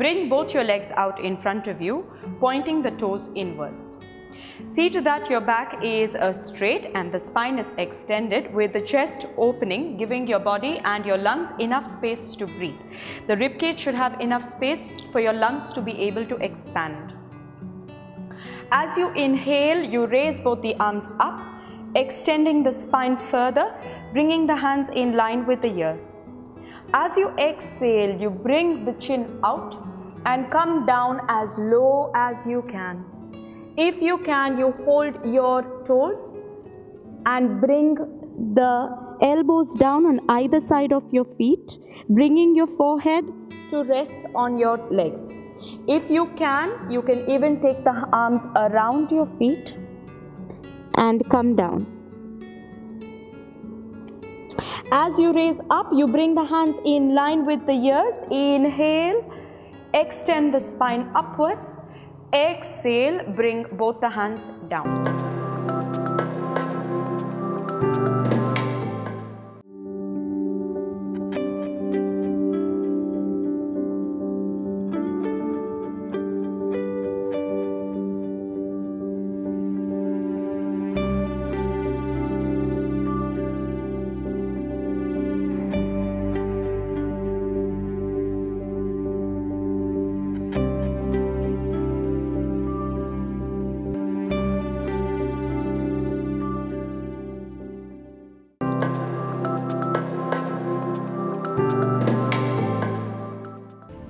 bring both your legs out in front of you, pointing the toes inwards. See to that your back is straight and the spine is extended with the chest opening, giving your body and your lungs enough space to breathe. The ribcage should have enough space for your lungs to be able to expand. As you inhale, you raise both the arms up, extending the spine further, bringing the hands in line with the ears. As you exhale, you bring the chin out and come down as low as you can. If you can, you hold your toes and bring the elbows down on either side of your feet, bringing your forehead to rest on your legs. If you can even take the arms around your feet and come down. As you raise up, you bring the hands in line with the ears. Inhale, extend the spine upwards. Exhale, bring both the hands down.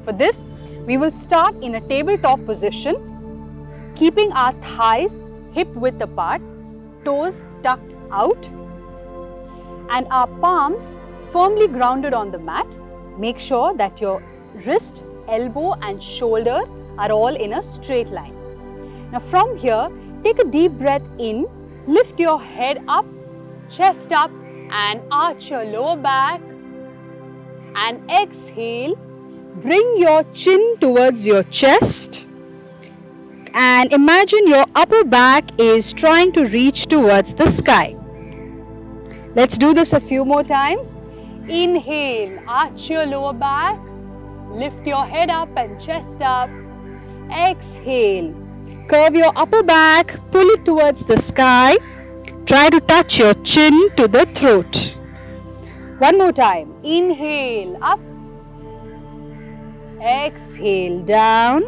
For this, we will start in a tabletop position, keeping our thighs hip-width apart, toes tucked out, and our palms firmly grounded on the mat. Make sure that your wrist, elbow and shoulder are all in a straight line. Now from here, take a deep breath in, lift your head up, chest up and arch your lower back, and exhale. Bring your chin towards your chest and imagine your upper back is trying to reach towards the sky. Let's do this a few more times. Inhale, arch your lower back, lift your head up and chest up. Exhale, curve your upper back, pull it towards the sky. Try to touch your chin to the throat. One more time. Inhale, up. Exhale, down.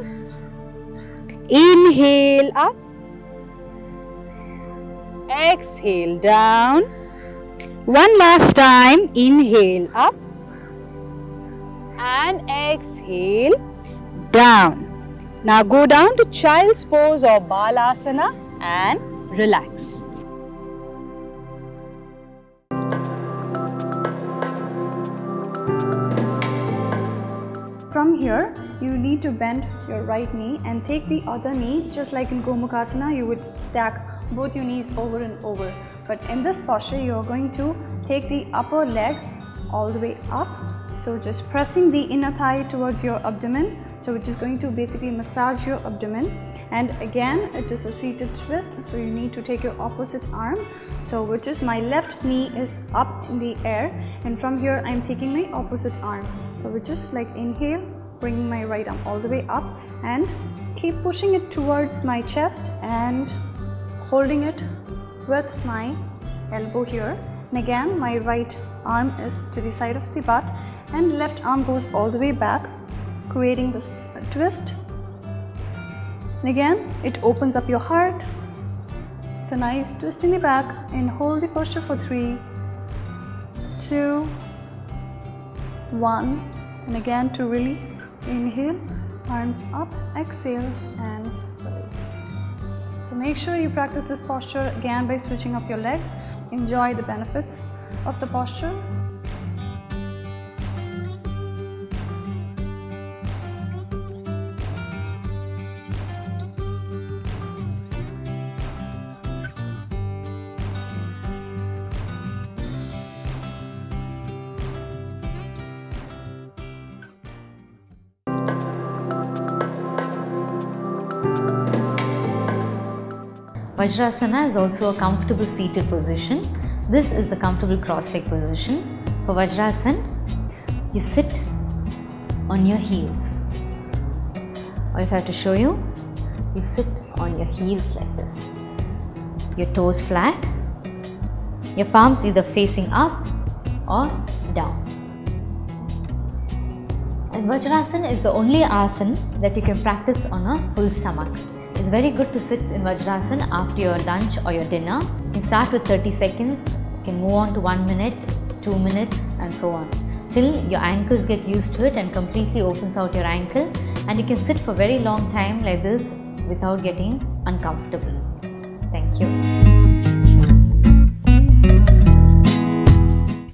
Inhale, up. Exhale, down. One last time. Inhale, up. And exhale, down. Now go down to child's pose or balasana and relax. From here, you need to bend your right knee and take the other knee, just like in Gomukhasana, you would stack both your knees over and over. But in this posture, you are going to take the upper leg all the way up. So just pressing the inner thigh towards your abdomen. So which is going to basically massage your abdomen. And again, it is a seated twist. So you need to take your opposite arm. So which is my left knee is up in the air. And from here, I'm taking my opposite arm. So which is like inhale, bringing my right arm all the way up and keep pushing it towards my chest and holding it with my elbow here. And again, my right arm is to the side of the butt and left arm goes all the way back, creating this twist. And again, it opens up your heart. The nice twist in the back and hold the posture for 3, 2, 1. And again to release. Inhale, arms up, exhale and release. So make sure you practice this posture again by switching up your legs. Enjoy the benefits of the posture. Vajrasana is also a comfortable seated position. This is the comfortable cross-leg position. For Vajrasana, you sit on your heels. Or if I have to show you, you sit on your heels like this. Your toes flat, your palms either facing up or down. And Vajrasana is the only asana that you can practice on a full stomach. It's very good to sit in Vajrasana after your lunch or your dinner. You can start with 30 seconds, you can move on to 1 minute, 2 minutes and so on, till your ankles get used to it and completely opens out your ankle, and you can sit for a very long time like this without getting uncomfortable. Thank you.